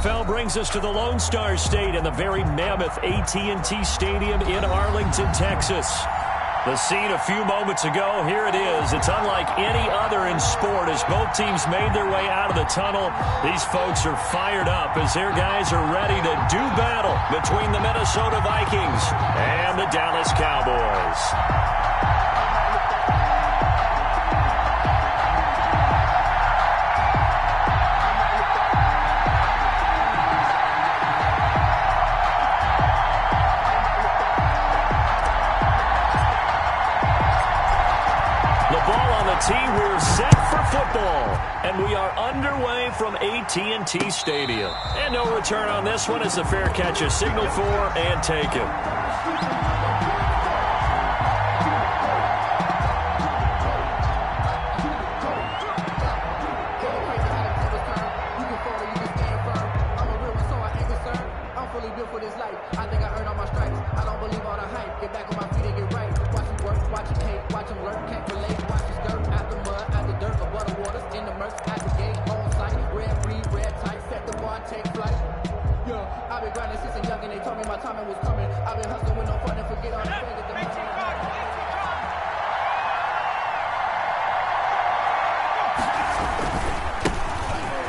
NFL brings us to the Lone Star State in the very mammoth AT&T Stadium in Arlington, Texas. The scene a few moments ago, here it is. It's unlike any other in sport as both teams made their way out of the tunnel. These folks are fired up as their guys are ready to do battle between the Minnesota Vikings and the Dallas Cowboys. We're set for football, and we are underway from AT&T Stadium. And no return on this one as the fair catch is signaled for and taken.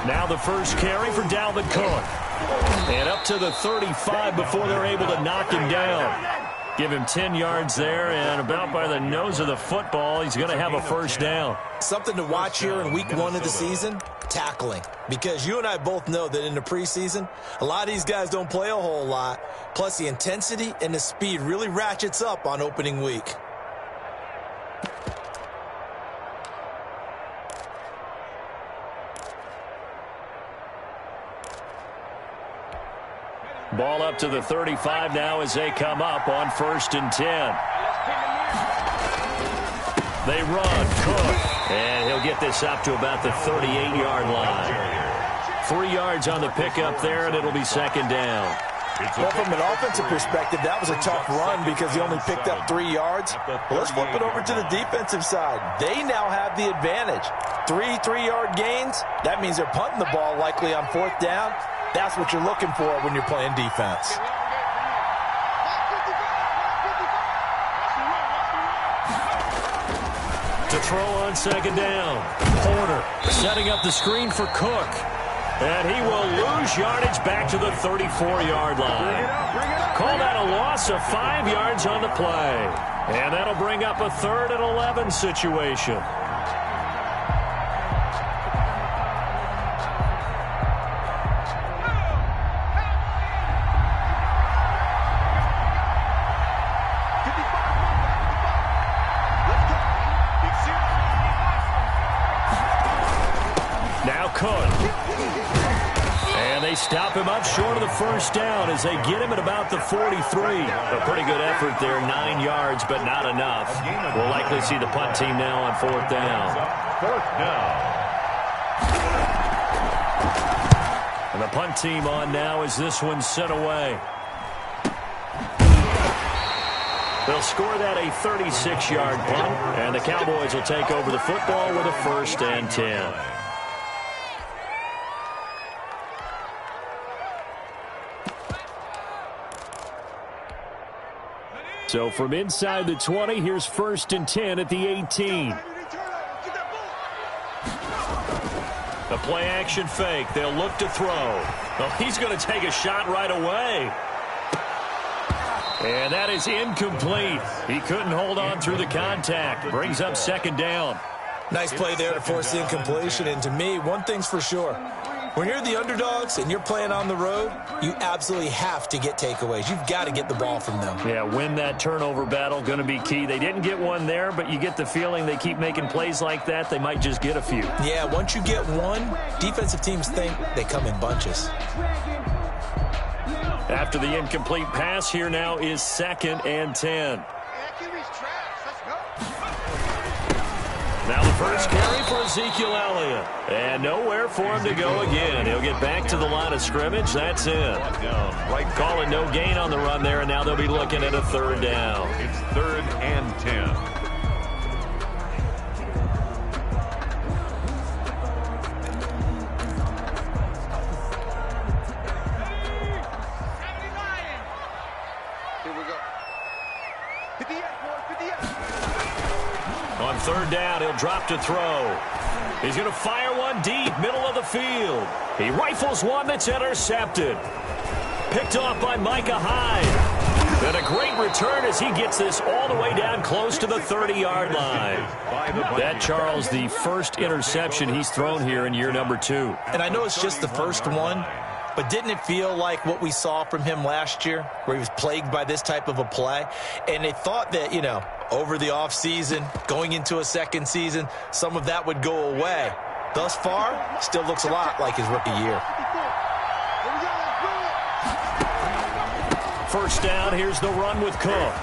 Now the first carry for Dalvin Cook. And up to the 35 before they're able to knock him down. Give him 10 yards there, and about by the nose of the football, he's going to have a first down. Something to watch here in week 1 of the season, tackling. Because you and I both know that in the preseason, a lot of these guys don't play a whole lot. Plus, the intensity and the speed really ratchets up on opening week. Ball up to the 35 now as they come up on 1st and 10. They run, Cook, and he'll get this up to about the 38-yard line. 3 yards on the pickup there, and it'll be 2nd down. Well, from an offensive perspective, that was a tough run because he only picked up 3 yards. Well, let's flip it over to the defensive side. They now have the advantage. 3 3-yard gains, that means they're punting the ball likely on 4th down. That's what you're looking for when you're playing defense. To throw on 2nd down. Porter setting up the screen for Cook. And he will lose yardage back to the 34-yard line. Call that a loss of 5 yards on the play. And that'll bring up a 3rd and 11 situation. Stop him up short of the 1st down as they get him at about the 43. A pretty good effort there, 9 yards, but not enough. We'll likely see the punt team now on 4th down. 4th down. And the punt team on now as this one's set away. They'll score that a 36-yard punt, and the Cowboys will take over the football with a 1st and 10. So from inside the 20, here's 1st and 10 at the 18. The play action fake. They'll look to throw. Oh, he's going to take a shot right away. And that is incomplete. He couldn't hold on through the contact. Brings up 2nd down. Nice play there to force the incompletion. And to me, one thing's for sure. When you're the underdogs and you're playing on the road, you absolutely have to get takeaways. You've got to get the ball from them. Yeah, win that turnover battle, going to be key. They didn't get one there, but you get the feeling they keep making plays like that, they might just get a few. Yeah, once you get one, defensive teams think they come in bunches. After the incomplete pass, here now is 2nd and 10. Now the first carry for Ezekiel Elliott. And nowhere for him to go again. He'll get back to the line of scrimmage. That's it. Calling no gain on the run there, and now they'll be looking at a 3rd down. It's 3rd and 10. third down, he'll drop to throw. He's going to fire one deep, middle of the field. He rifles one that's intercepted. Picked off by Micah Hyde. And a great return as he gets this all the way down close to the 30-yard line. That, Charles, the first interception he's thrown here in year number 2. And I know it's just the first one, but didn't it feel like what we saw from him last year, where he was plagued by this type of a play? And they thought that, over the offseason, going into a second season, some of that would go away. Thus far, still looks a lot like his rookie year. First down, here's the run with Cook.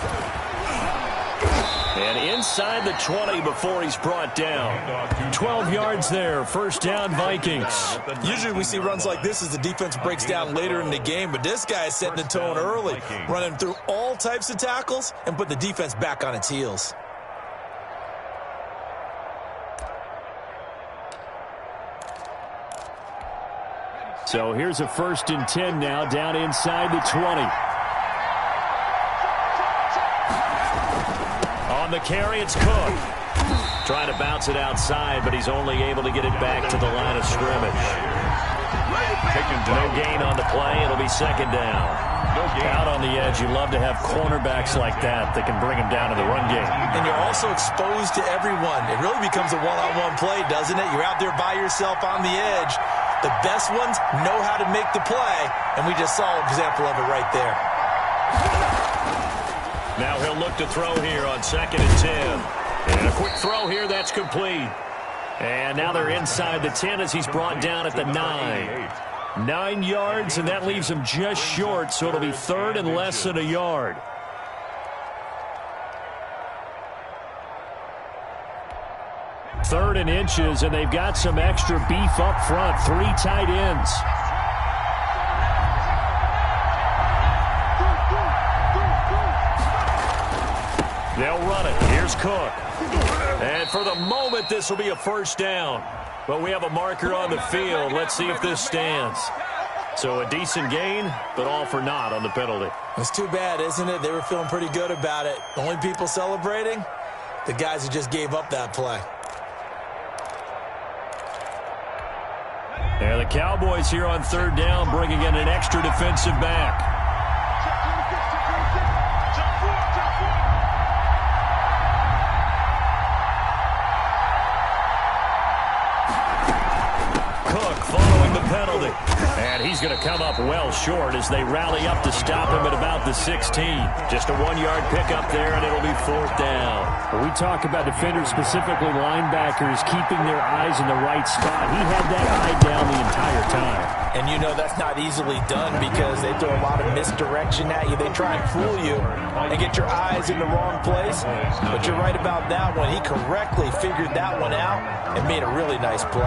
And inside the 20 before he's brought down. 12 yards there, first down Vikings. Usually we see runs like this as the defense breaks down later in the game, but this guy is setting the tone early, running through all types of tackles and put the defense back on its heels. So here's a 1st and 10 now, down inside the 20. On the carry, it's Cook. Trying to bounce it outside, but he's only able to get it back to the line of scrimmage. No gain on the play. It'll be second down. Out on the edge, you love to have cornerbacks like that can bring him down to the run game. And you're also exposed to everyone. It really becomes a one-on-one play, doesn't it? You're out there by yourself on the edge. The best ones know how to make the play, and we just saw an example of it right there. Now he'll look to throw here on 2nd and 10. And a quick throw here, that's complete. And now they're inside the 10 as he's brought down at the 9. 9 yards, and that leaves him just short, so it'll be 3rd and less than a yard. Third and inches, and they've got some extra beef up front. 3 tight ends. They'll run it. Here's Cook. And for the moment, this will be a first down. But we have a marker on the field. Let's see if this stands. So a decent gain, but all for naught on the penalty. It's too bad, isn't it? They were feeling pretty good about it. The only people celebrating, the guys who just gave up that play. And the Cowboys here on 3rd down, bringing in an extra defensive back. Penalty. And he's going to come up well short as they rally up to stop him at about the 16. Just a 1-yard pickup there, and it'll be 4th down. When we talk about defenders, specifically linebackers, keeping their eyes in the right spot. He had that eye down the entire time. And you know that's not easily done because they throw a lot of misdirection at you. They try and fool you and get your eyes in the wrong place. But you're right about that one. He correctly figured that one out and made a really nice play.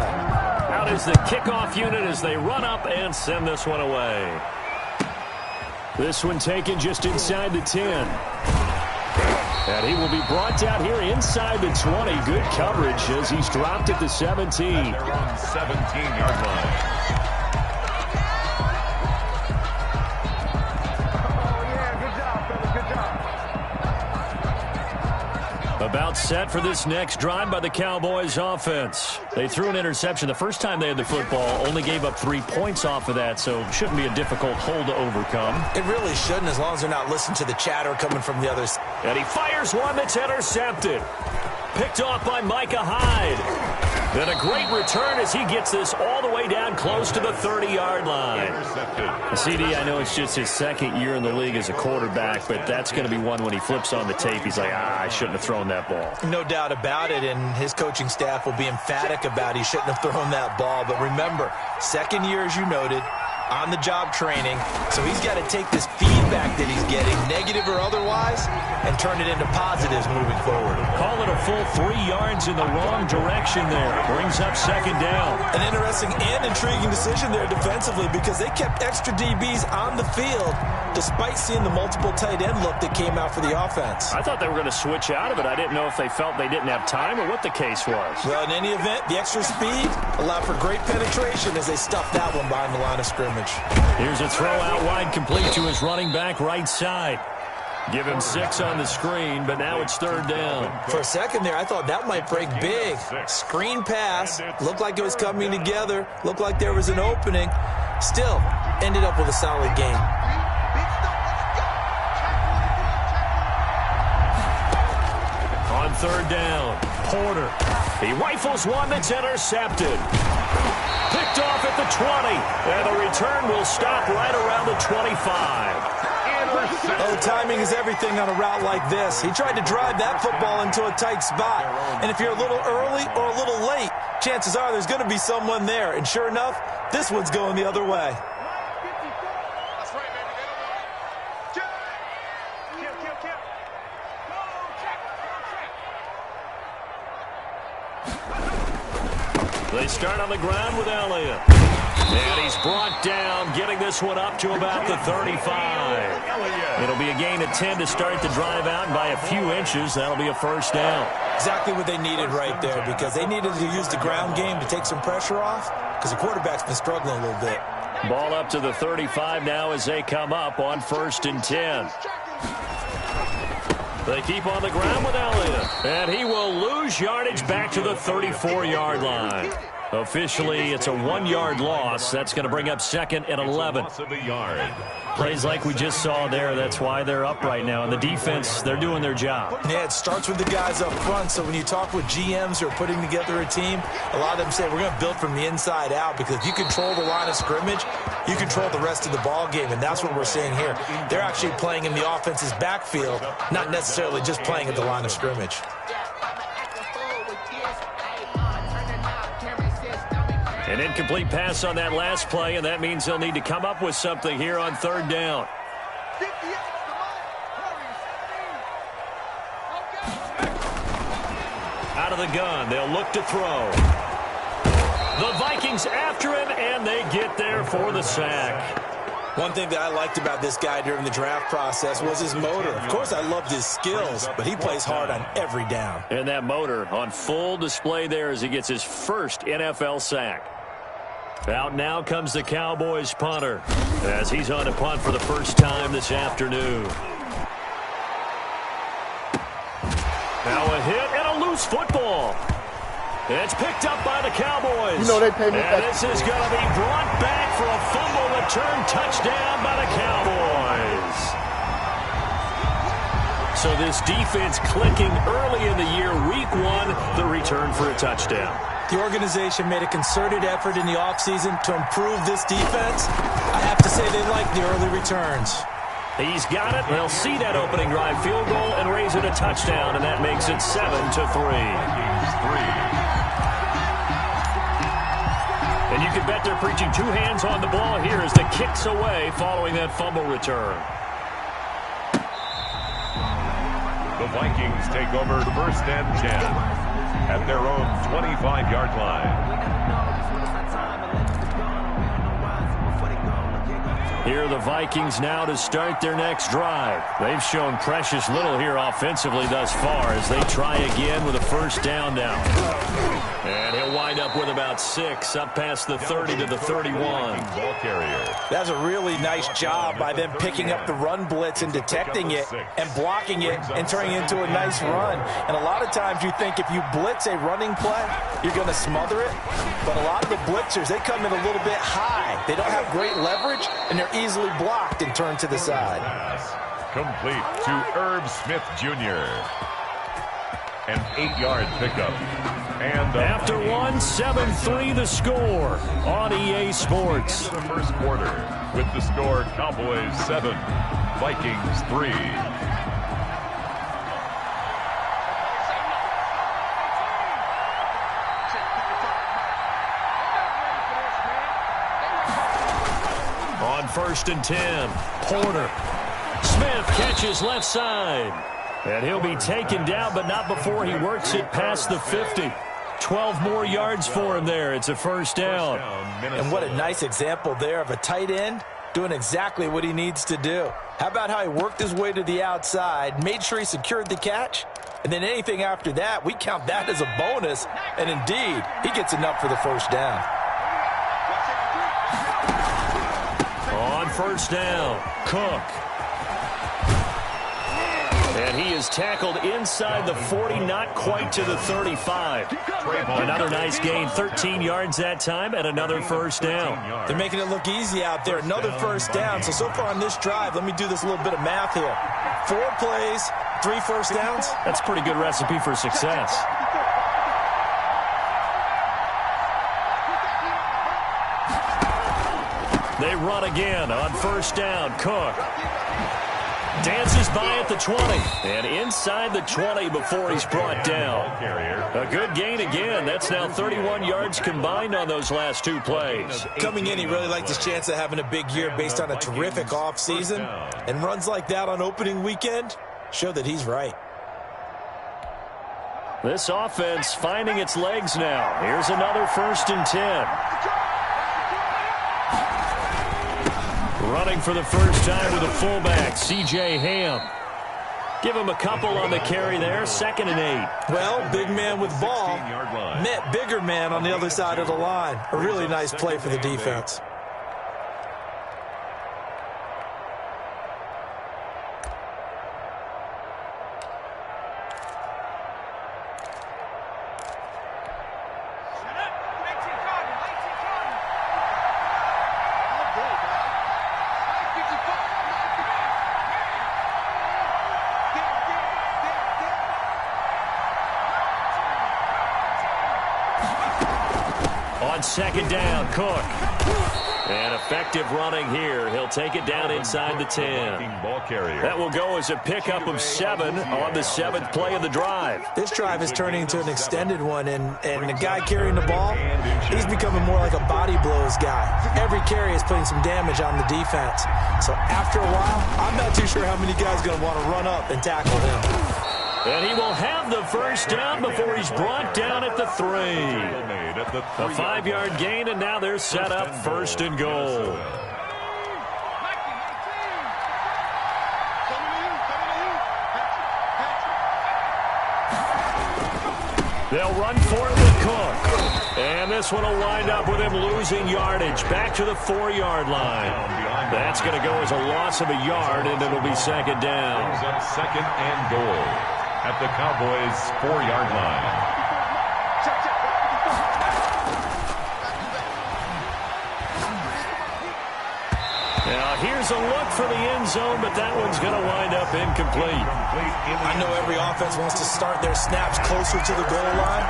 Out is the kickoff unit as they run up and send this one away. This one taken just inside the 10. And he will be brought down here inside the 20. Good coverage as he's dropped at the 17. They're on 17-yard line. About set for this next drive by the Cowboys offense. They threw an interception the first time they had the football, only gave up 3 points off of that, so it shouldn't be a difficult hole to overcome. It really shouldn't, as long as they're not listening to the chatter coming from the other side. And he fires one that's intercepted. Picked off by Micah Hyde. Then a great return as he gets this all the way down close to the 30-yard line. CD, I know it's just his 2nd year in the league as a quarterback, but that's going to be one when he flips on the tape. He's like, I shouldn't have thrown that ball. No doubt about it, and his coaching staff will be emphatic about he shouldn't have thrown that ball. But remember, 2nd year, as you noted, on-the-job training, so he's got to take this feedback that he's getting, negative or otherwise, and turn it into positives moving forward. Call it a full 3 yards in the wrong direction there. Brings up 2nd down. An interesting and intriguing decision there defensively because they kept extra DBs on the field despite seeing the multiple tight end look that came out for the offense. I thought they were going to switch out of it. I didn't know if they felt they didn't have time or what the case was. Well, in any event, the extra speed allowed for great penetration as they stuffed that one behind the line of scrimmage. Here's a throw out wide, complete to his running back right side. Give him 6 on the screen, but now it's 3rd down. For a second there, I thought that might break big. Screen pass. Looked like it was coming together. Looked like there was an opening. Still, ended up with a solid game. On 3rd down, Porter. He rifles one that's intercepted. Picked off at the 20, and the return will stop right around the 25. Oh, timing is everything on a route like this. He tried to drive that football into a tight spot. And if you're a little early or a little late, chances are there's going to be someone there. And sure enough, this one's going the other way. They start on the ground with Elliott. And he's brought down, getting this one up to about the 35. It'll be a gain of 10 to start the drive out, and by a few inches, that'll be a 1st down. Exactly what they needed right there, because they needed to use the ground game to take some pressure off, because the quarterback's been struggling a little bit. Ball up to the 35 now as they come up on 1st and 10. They keep on the ground with Elliott, and he will lose yardage back to the 34-yard line. Officially, it's a 1-yard loss. That's going to bring up 2nd and 11. Plays like we just saw there. That's why they're up right now. And the defense, they're doing their job. Yeah, it starts with the guys up front. So when you talk with GMs who are putting together a team, a lot of them say we're going to build from the inside out, because if you control the line of scrimmage, you control the rest of the ball game, and that's what we're seeing here. They're actually playing in the offense's backfield, not necessarily just playing at the line of scrimmage. An incomplete pass on that last play, and that means they'll need to come up with something here on 3rd down. Out of the gun, they'll look to throw. The Vikings after him, and they get there for the sack. One thing that I liked about this guy during the draft process was his motor. Of course, I loved his skills, but he plays hard on every down. And that motor on full display there as he gets his first NFL sack. Out now comes the Cowboys punter as he's on to punt for the first time this afternoon. Now a hit and a loose football. It's picked up by the Cowboys. You know they pay me. And this is going to be brought back for a fumble return touchdown by the Cowboys. So this defense clicking early in the year, week 1, the return for a touchdown. The organization made a concerted effort in the offseason to improve this defense. I have to say they like the early returns. He's got it. They'll see that opening drive field goal and raise it a touchdown, and that makes it 7-3. And you can bet they're preaching 2 hands on the ball here as the kick's away following that fumble return. The Vikings take over 1st and 10 at their own 25-yard line. Here are the Vikings now to start their next drive. They've shown precious little here offensively thus far as they try again with a 1st down now. And he'll wind up with about 6 up past the 30 to the 31. Ball carrier. That's a really nice job by them picking up the run blitz and detecting it and blocking it and turning it into a nice run. And a lot of times you think if you blitz a running play, you're going to smother it. But a lot of the blitzers, they come in a little bit high. They don't have great leverage, and they're easily blocked and turned to the side. Complete to Herb Smith Jr. An 8-yard pickup. And after 1, 7-3 the score on EA Sports. The first quarter with the score Cowboys 7, Vikings 3. On 1st and 10, Porter. Smith catches left side. And he'll be taken down, but not before he works it past the 50. 12 more yards for him there. It's a 1st down. And what a nice example there of a tight end doing exactly what he needs to do. How about how he worked his way to the outside, made sure he secured the catch, and then anything after that, we count that as a bonus. And indeed, he gets enough for the 1st down. On 1st down, Cook. And he is tackled inside the 40, not quite to the 35. Another nice gain, 13 yards that time, and another first down. They're making it look easy out there. Another first down. So far on this drive, let me do this little bit of math here. 4 plays, 3 first downs. That's a pretty good recipe for success. They run again on first down. Cook dances by at the 20 and inside the 20 before he's brought down. A good gain again. That's now 31 yards combined on those last 2 plays. Coming in, he really liked his chance of having a big year based on a terrific offseason. And runs like that on opening weekend show that he's right. This offense finding its legs now. Here's another 1st and 10. Running for the first time with a fullback, C.J. Ham. Give him a couple on the carry there, 2nd and 8. Well, big man with ball met bigger man on the other side of the line. A really nice play for the defense. On 2nd down, Cook. And effective running here. He'll take it down inside the 10. That will go as a pickup of 7 on the 7th play of the drive. This drive is turning into an extended one, and the guy carrying the ball, he's becoming more like a body blows guy. Every carry is putting some damage on the defense. So after a while, I'm not too sure how many guys are going to want to run up and tackle him. And he will have the first down before he's brought down at the 3. A 5-yard gain, and now they're set up 1st and goal. They'll run for it with Cook. And this one will wind up with him losing yardage back to the 4-yard line. That's going to go as a loss of a yard, and it'll be 2nd down. 2nd and goal at the Cowboys' 4-yard line. Now here's a look for the end zone, but that one's going to wind up incomplete. I know every offense wants to start their snaps closer to the goal line,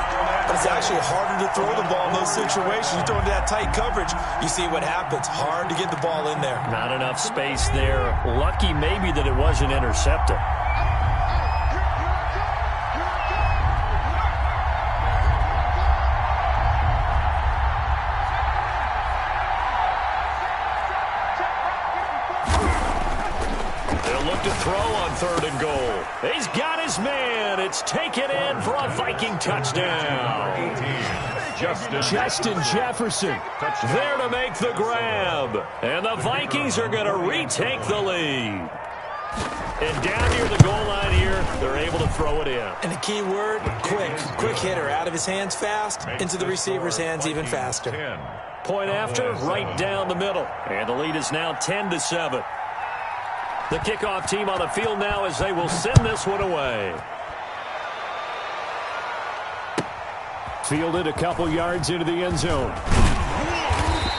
but it's actually harder to throw the ball in those situations. You throw into that tight coverage, you see what happens. Hard to get the ball in there. Not enough space there. Lucky maybe that it wasn't intercepted. To throw on 3rd and goal. He's got his man. It's taken in for a Viking touchdown. Justin Jefferson there to make the grab. And the Vikings are going to retake the lead. And down near the goal line here, they're able to throw it in. And the key word, quick. Quick hitter. Out of his hands fast, into the receiver's hands even faster. Point after, right down the middle. And the lead is now 10-7. The kickoff team on the field now as they will send this one away. Fielded a couple yards into the end zone.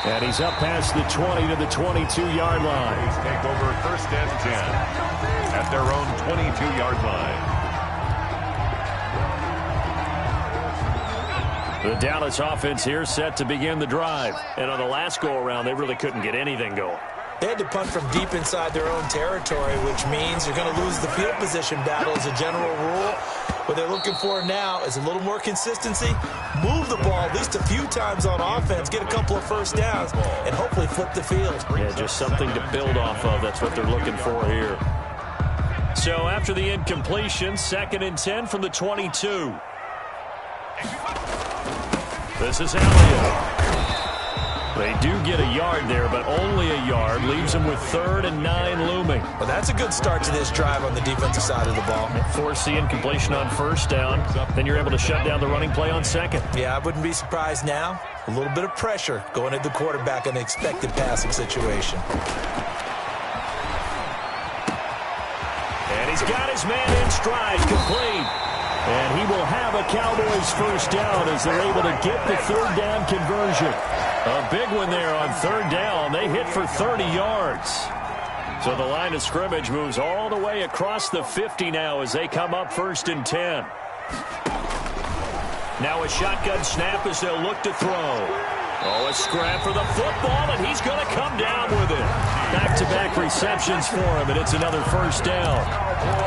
And he's up past the 20 to the 22-yard line. Take over 1st and 10 at their own 22-yard line. The Dallas offense here set to begin the drive. And on the last go-around, they really couldn't get anything going. They had to punt from deep inside their own territory, which means you're going to lose the field position battle as a general rule. What they're looking for now is a little more consistency, move the ball at least a few times on offense, get a couple of first downs, and hopefully flip the field. Yeah, just something to build off of. That's what they're looking for here. So after the incompletion, 2nd and 10 from the 22. This is Elliott. They do get a yard there, but only a yard. Leaves them with 3rd and 9 looming. Well, that's a good start to this drive on the defensive side of the ball. Force the incompletion on 1st down. Then you're able to shut down the running play on 2nd. Yeah, I wouldn't be surprised now. A little bit of pressure going at the quarterback in an expected passing situation. And he's got his man stride, complete. And he will have a Cowboys first down as they're able to get the third down conversion. A big one there on third down. They hit for 30 yards. So the line of scrimmage moves all the way across the 50 now as they come up 1st and 10. Now a shotgun snap as they'll look to throw. Oh, a scrap for the football, and he's going to come down with it. Back-to-back receptions for him, and it's another first down.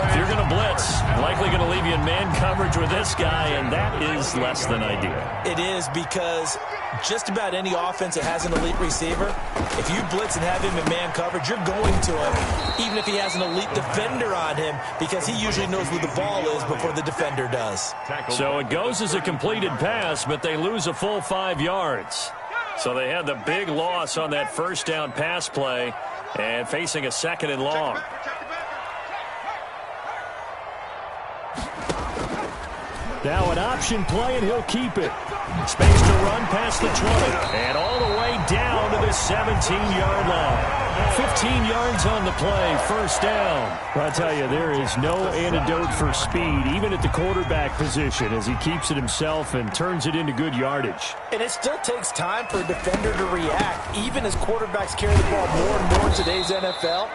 If you're going to blitz, likely going to leave you in man coverage with this guy, and that is less than ideal. It is, because just about any offense that has an elite receiver, if you blitz and have him in man coverage, you're going to him, even if he has an elite defender on him, because he usually knows where the ball is before the defender does. So it goes as a completed pass, but they lose a full 5 yards. So they had the big loss on that first down pass play and facing a 2nd and long. Now an option play, and he'll keep it. Space to run past the 20 and all the way down to the 17-yard line. 15 yards on the play, first down. Well, I tell you, there is no antidote for speed, even at the quarterback position, as he keeps it himself and turns it into good yardage. And it still takes time for a defender to react, even as quarterbacks carry the ball more and more in today's NFL.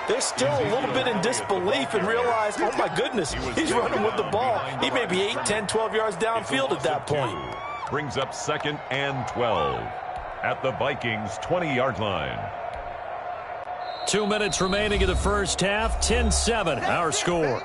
They're still a little bit in disbelief and realize, oh my goodness, he's running with the ball. He may be 8, 10, 12 yards downfield at that point. Brings up 2nd and 12 at the Vikings 20-yard line. 2 minutes remaining in the first half. 10-7, our score.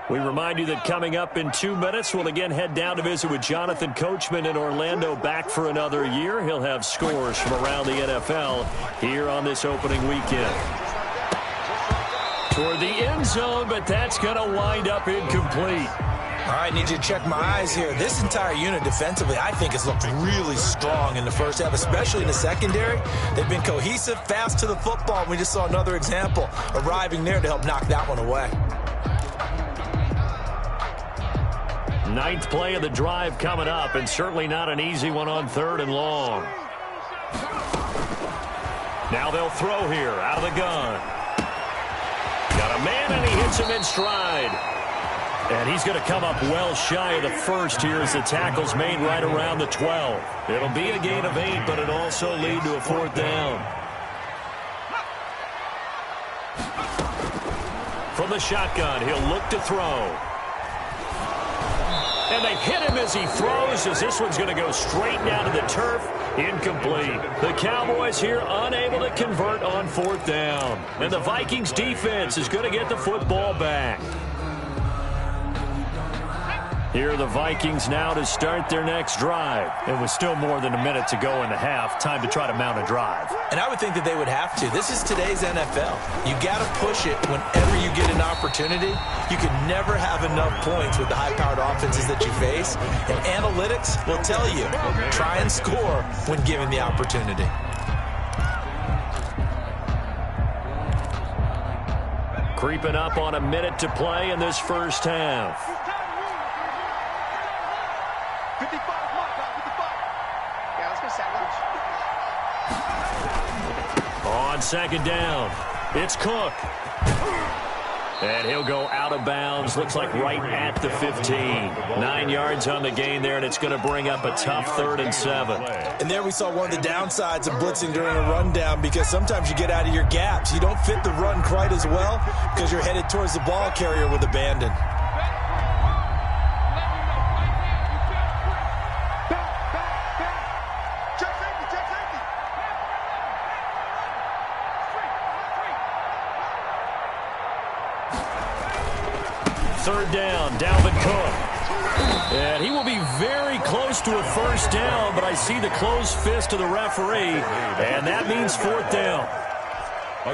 We remind you that coming up in 2 minutes, we'll again head down to visit with Jonathan Coachman in Orlando, back for another year. He'll have scores from around the NFL here on this opening weekend. Toward the end zone, but that's going to wind up incomplete. All right, need you to check my eyes here. This entire unit defensively, I think, has looked really strong in the first half, especially in the secondary. They've been cohesive, fast to the football. We just saw another example arriving there to help knock that one away. 9th play of the drive coming up, and certainly not an easy one on 3rd and long. Now they'll throw here out of the gun. Got a man, and he hits him in stride. And he's going to come up well shy of the first here as the tackle's made right around the 12. It'll be a gain of 8, but it'll also lead to a 4th down. From the shotgun, he'll look to throw. And they hit him as he throws, as this one's going to go straight down to the turf. Incomplete. The Cowboys here unable to convert on 4th down. And the Vikings defense is going to get the football back. Here are the Vikings now to start their next drive. It was still more than a minute to go in the half. Time to try to mount a drive. And I would think that they would have to. This is today's NFL. You got to push it whenever you get an opportunity. You can never have enough points with the high-powered offenses that you face. And analytics will tell you, try and score when given the opportunity. Creeping up on a minute to play in this first half. 55, come on, 55. Yeah, let's go sandwich. On 2nd down, it's Cook. And he'll go out of bounds, looks like right at the 15. 9 yards on the gain there, and it's going to bring up a tough 3rd and 7. And there we saw one of the downsides of blitzing during a rundown, because sometimes you get out of your gaps. You don't fit the run quite as well because you're headed towards the ball carrier with abandon. Third down, Dalvin Cook. And he will be very close to a first down, but I see the closed fist of the referee, and that means 4th down.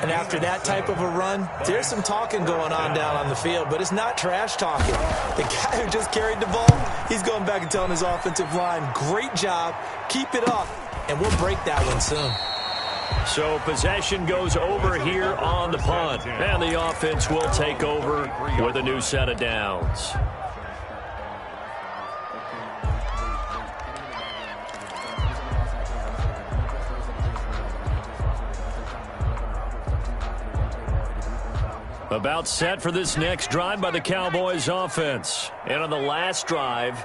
And after that type of a run, there's some talking going on down on the field, but it's not trash talking. The guy who just carried the ball, he's going back and telling his offensive line, great job, keep it up, and we'll break that one soon. So possession goes over here on the punt, and the offense will take over with a new set of downs. About set for this next drive by the Cowboys offense. And on the last drive,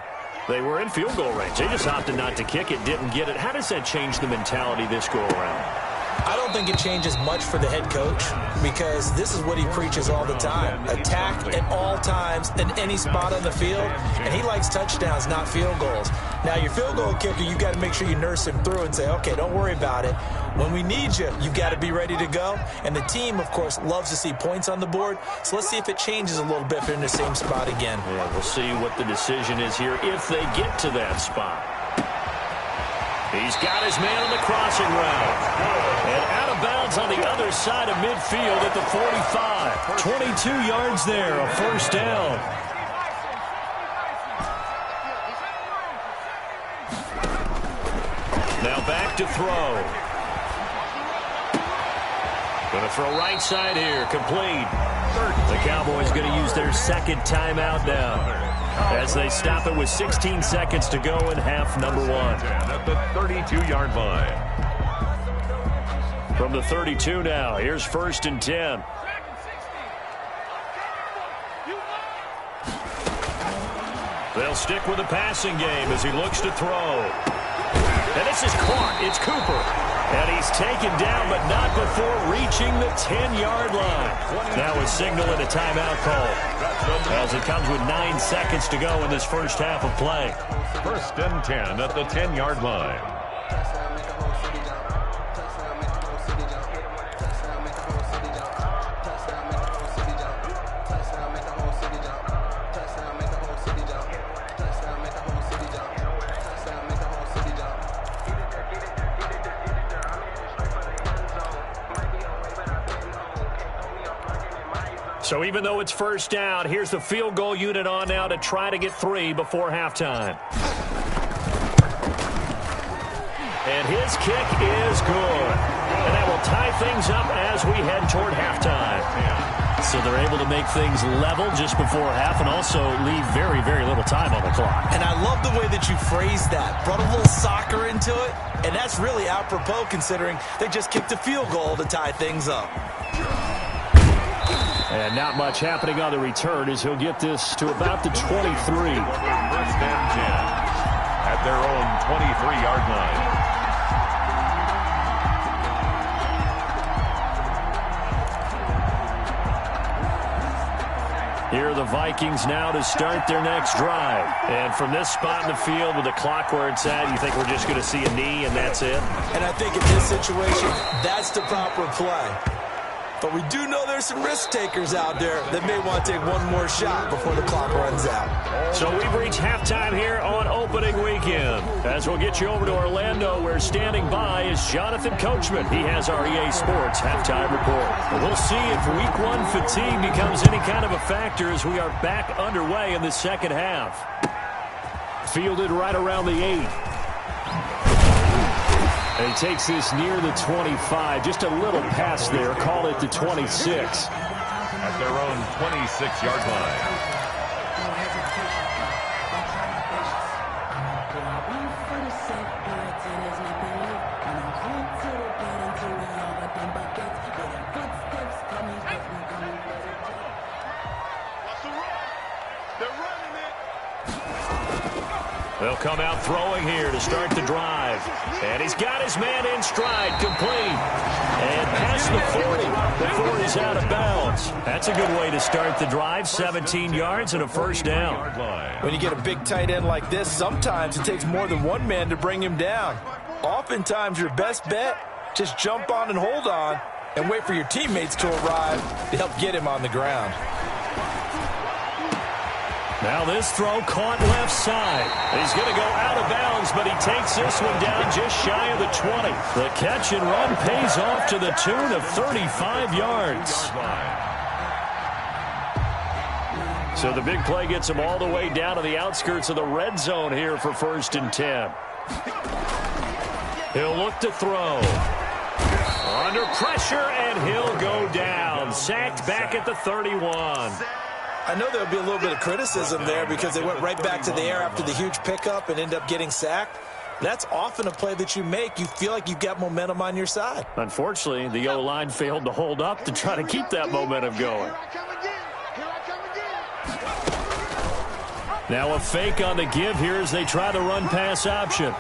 they were in field goal range. They just opted not to kick it, didn't get it. How does that change the mentality this go around? I don't think it changes much for the head coach because this is what he preaches all the time. Attack at all times in any spot on the field, and he likes touchdowns, not field goals. Now, your field goal kicker, you got to make sure you nurse him through and say, okay, don't worry about it. When we need you, you've got to be ready to go. And the team, of course, loves to see points on the board. So let's see if it changes a little bit if they're in the same spot again. Yeah, we'll see what the decision is here if they get to that spot. He's got his man on the crossing route. And out of bounds on the other side of midfield at the 45. 22 yards there, a first down. Now back to throw. Going to throw right side here, complete. The Cowboys going to use their second timeout now as they stop it with 16 seconds to go in half number one. At the 32-yard line. From the 32 now, here's 1st and 10. They'll stick with the passing game as he looks to throw. And this is caught. It's Cooper. And he's taken down, but not before reaching the 10-yard line. Now a signal and a timeout call as it comes with 9 seconds to go in this first half of play. 1st and 10 at the 10-yard line. So even though it's first down, here's the field goal unit on now to try to get 3 before halftime. And his kick is good. And that will tie things up as we head toward halftime. So they're able to make things level just before half and also leave very, very little time on the clock. And I love the way that you phrased that. Brought a little soccer into it, and that's really apropos considering they just kicked a field goal to tie things up. And not much happening on the return as he'll get this to about the 23. 1st and 10 at their own 23-yard line. Here are the Vikings now to start their next drive. And from this spot in the field with the clock where it's at, you think we're just going to see a knee and that's it? And I think in this situation, that's the proper play. But we do know there's some risk takers out there that may want to take one more shot before the clock runs out. So we've reached halftime here on opening weekend. As we'll get you over to Orlando, where standing by is Jonathan Coachman. He has our EA Sports halftime report. And we'll see if week 1 fatigue becomes any kind of a factor as we are back underway in the second half. Fielded right around the 8. And he takes this near the 25. Just a little pass there. Call it the 26. At their own 26-yard line. They'll come out throwing here to start the drive. And he's got his man in stride, complete. And past the 40 before he's out of bounds. That's a good way to start the drive. 17 yards and a first down. When you get a big tight end like this, sometimes it takes more than one man to bring him down. Oftentimes your best bet, just jump on and hold on and wait for your teammates to arrive to help get him on the ground. Now this throw caught left side. He's going to go out of bounds, but he takes this one down just shy of the 20. The catch and run pays off to the tune of 35 yards. So the big play gets him all the way down to the outskirts of the red zone here for 1st and 10. He'll look to throw. Under pressure, and he'll go down. Sacked back at the 31. I know there'll be a little bit of criticism there because they went right back to the air after the huge pickup and ended up getting sacked. That's often a play that you make. You feel like you've got momentum on your side. Unfortunately, the O-line failed to hold up to try to keep that momentum going. Now a fake on the give here as they try the run-pass option.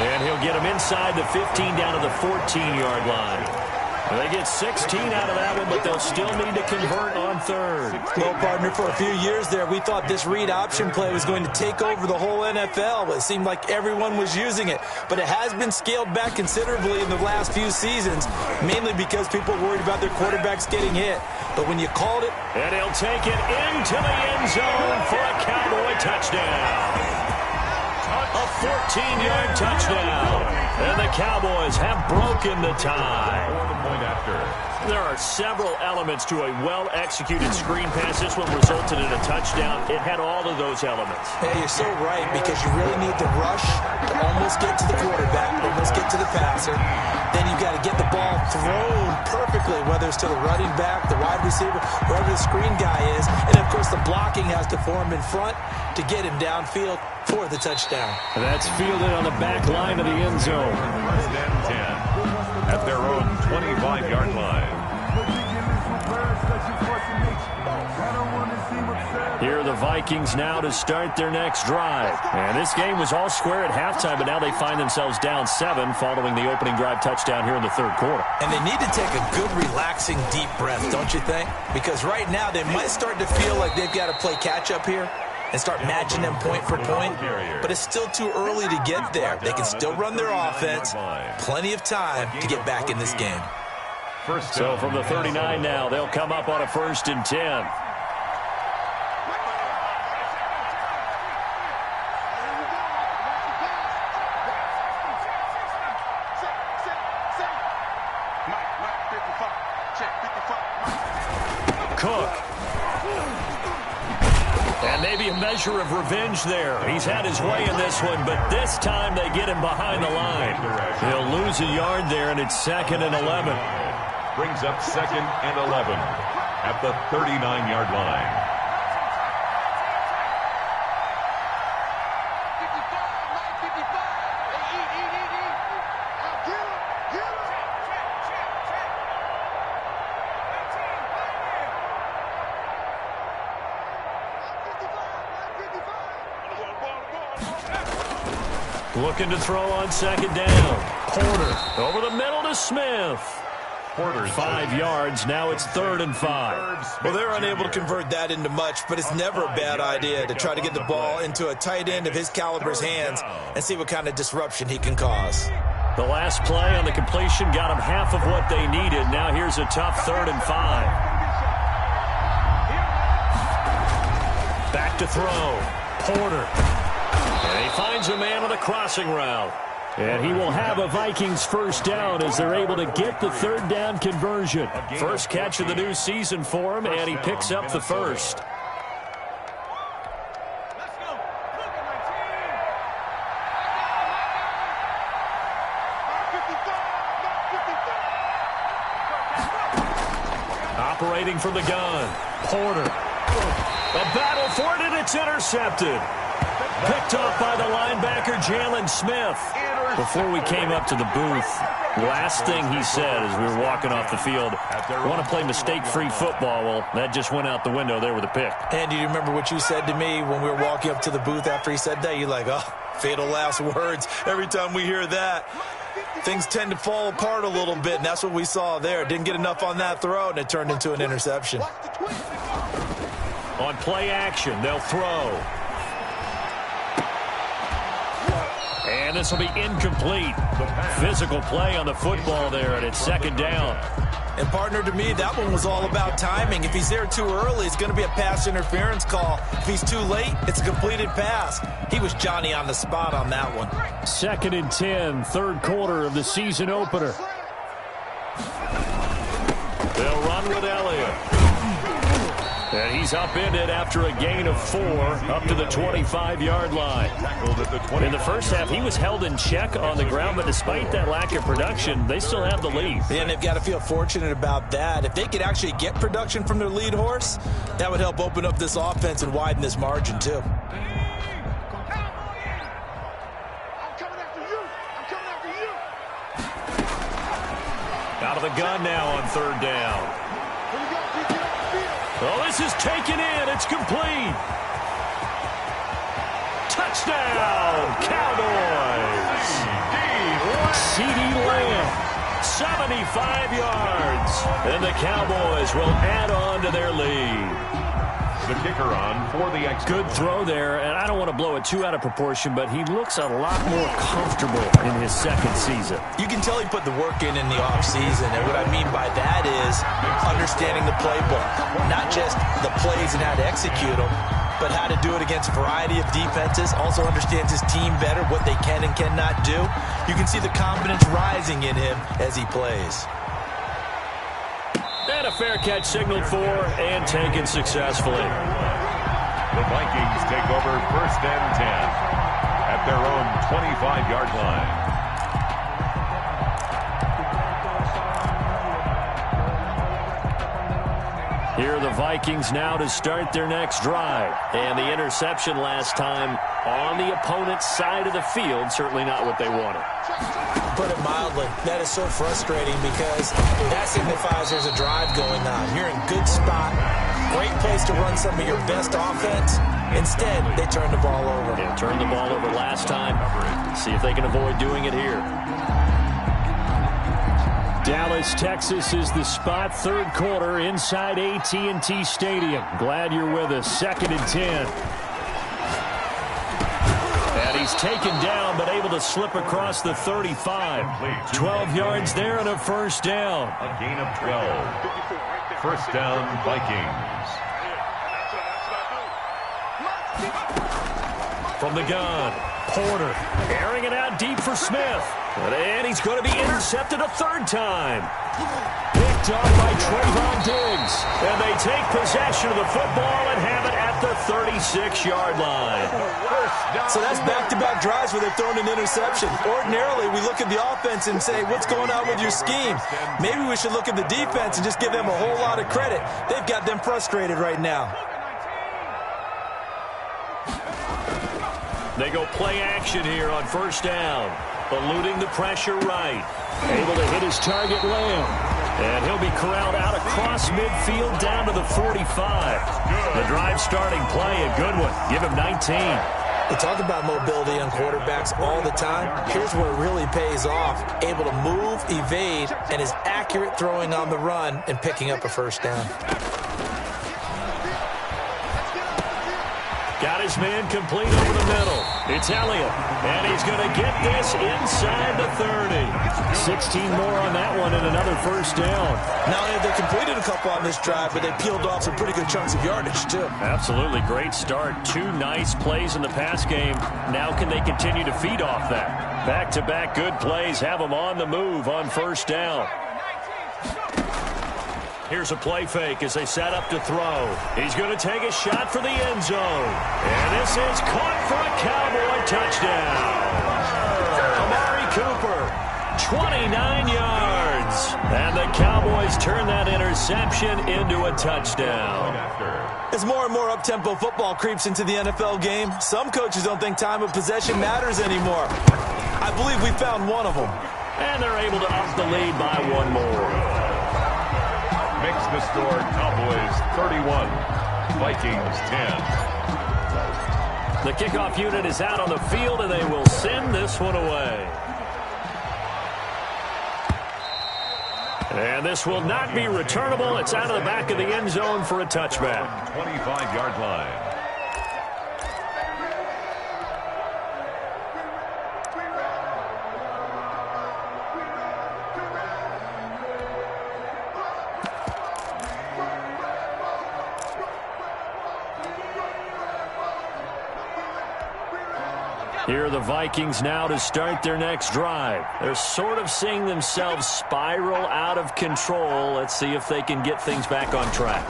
And he'll get him inside the 15 down to the 14-yard line. They get 16 out of that one, but they'll still need to convert on third. Well, partner, for a few years there, we thought this read option play was going to take over the whole NFL. It seemed like everyone was using it, but it has been scaled back considerably in the last few seasons, mainly because people worried about their quarterbacks getting hit. But when you called it... And he'll take it into the end zone for a Cowboy touchdown. A 14-yard touchdown. And the Cowboys have broken the tie. There are several elements to a well-executed screen pass. This one resulted in a touchdown. It had all of those elements. Hey, you're so right, because you really need to rush to almost get to the quarterback, almost get to the passer. Then you've got to get the ball thrown perfectly, whether it's to the running back, the wide receiver, wherever the screen guy is. And, of course, the blocking has to form in front to get him downfield for the touchdown. And that's fielded on the back line of the end zone. First and 10 at their own 25-yard line. Here are the Vikings now to start their next drive. And this game was all square at halftime, but now they find themselves down 7 following the opening drive touchdown here in the third quarter. And they need to take a good, relaxing, deep breath, don't you think? Because right now they might start to feel like they've got to play catch-up here and start matching them point for point. But it's still too early to get there. They can still run their offense. Plenty of time to get back in this game. So from the 39 now, they'll come up on a 1st and 10. Cook. And maybe a measure of revenge there. He's had his way in this one, but this time they get him behind the line. He'll lose a yard there, and it's 2nd and 11. Brings up 2nd and 11 at the 39-yard line. Looking to throw on 2nd down. Porter over the middle to Smith. Porter 5 yards. Now it's 3rd and 5. Well, they're unable to convert that into much, but it's never a bad idea to try to get the ball into a tight end of his caliber's hands and see what kind of disruption he can cause. The last play on the completion got them half of what they needed. Now here's a tough 3rd and 5. Back to throw. Porter. And he finds a man on a crossing route. And he will have a Vikings 1st down as they're able to get the 3rd down conversion. First catch of the new season for him, and he picks up the 1st. Operating from the gun. Porter. A battle for it, and it's intercepted. Picked off by the linebacker, Jalen Smith. Before we came up to the booth, last thing he said as we were walking off the field, I want to play mistake-free football. Well, that just went out the window there with a pick. And do you remember what you said to me when we were walking up to the booth after he said that? You're like, oh, fatal last words. Every time we hear that, things tend to fall apart a little bit, and that's what we saw there. Didn't get enough on that throw, and it turned into an interception. On play action, they'll throw. And this will be incomplete. Physical play on the football there, and it's 2nd down. And, partner, to me, that one was all about timing. If he's there too early, it's going to be a pass interference call. If he's too late, it's a completed pass. He was Johnny on the spot on that one. 2nd and 10, 3rd quarter of the season opener. They'll run with Elliott. And he's upended after a gain of 4 up to the 25-yard line. In the first half, he was held in check on the ground, but despite that lack of production, they still have the lead. And they've got to feel fortunate about that. If they could actually get production from their lead horse, that would help open up this offense and widen this margin, too. Out of the gun now on third down. Oh, this is taken in. It's complete. Touchdown, Cowboys. CeeDee Lamb, 75 yards. And the Cowboys will add on to their lead. The kicker on for the extra. Good throw there, and I don't want to blow it too out of proportion, but he looks a lot more comfortable in his second season. You can tell he put the work in the offseason, and what I mean by that is understanding the playbook. Not just the plays and how to execute them, but how to do it against a variety of defenses. Also understands his team better, what they can and cannot do. You can see the confidence rising in him as he plays. And a fair catch signaled for and taken successfully. The Vikings take over 1st and 10 at their own 25-yard line. Here are the Vikings now to start their next drive. And the interception last time on the opponent's side of the field, certainly not what they wanted. Put it mildly, that is so frustrating because that signifies there's a drive going on. You're in good spot, great place to run some of your best offense. Instead, they turned the ball over. Yeah, turned the ball over last time. See if they can avoid doing it here. Dallas, Texas is the spot. Third quarter inside AT&T Stadium. Glad you're with us. 2nd and 10. And he's taken down, but able to slip across the 35. 12 yards there and a first down. A gain of 12. First down, Vikings. From the gun, Porter airing it out deep for Smith. And he's going to be intercepted a third time. Picked off by Trayvon Diggs. And they take possession of the football and have it at the 36-yard line. So that's back-to-back drives where they've thrown an interception. Ordinarily, we look at the offense and say, what's going on with your scheme? Maybe we should look at the defense and just give them a whole lot of credit. They've got them frustrated right now. They go play action here on first down. Eluding the pressure right. Able to hit his target, Lamb. And he'll be corralled out across midfield down to the 45. The drive starting play, a good one. Give him 19. They talk about mobility on quarterbacks all the time. Here's where it really pays off. Able to move, evade, and is accurate throwing on the run and picking up a first down. Got his man complete over the middle. It's Elliott, and he's going to get this inside the 30. 16 more on that one and another first down. Not only have they completed a couple on this drive, but they peeled off some pretty good chunks of yardage, too. Absolutely great start. 2 nice plays in the pass game. Now can they continue to feed off that? Back-to-back good plays have them on the move on first down. Here's a play fake as they set up to throw. He's going to take a shot for the end zone. And this is caught for a Cowboy touchdown. Amari Cooper, 29 yards. And the Cowboys turn that interception into a touchdown. As more and more up-tempo football creeps into the NFL game, some coaches don't think time of possession matters anymore. I believe we found one of them. And they're able to up the lead by one more. Makes the score Cowboys 31, Vikings 10. The kickoff unit is out on the field, and they will send this one away. And this will not be returnable. It's out of the back of the end zone for a touchback. 25-yard line. Here are the Vikings now to start their next drive. They're sort of seeing themselves spiral out of control. Let's see if they can get things back on track.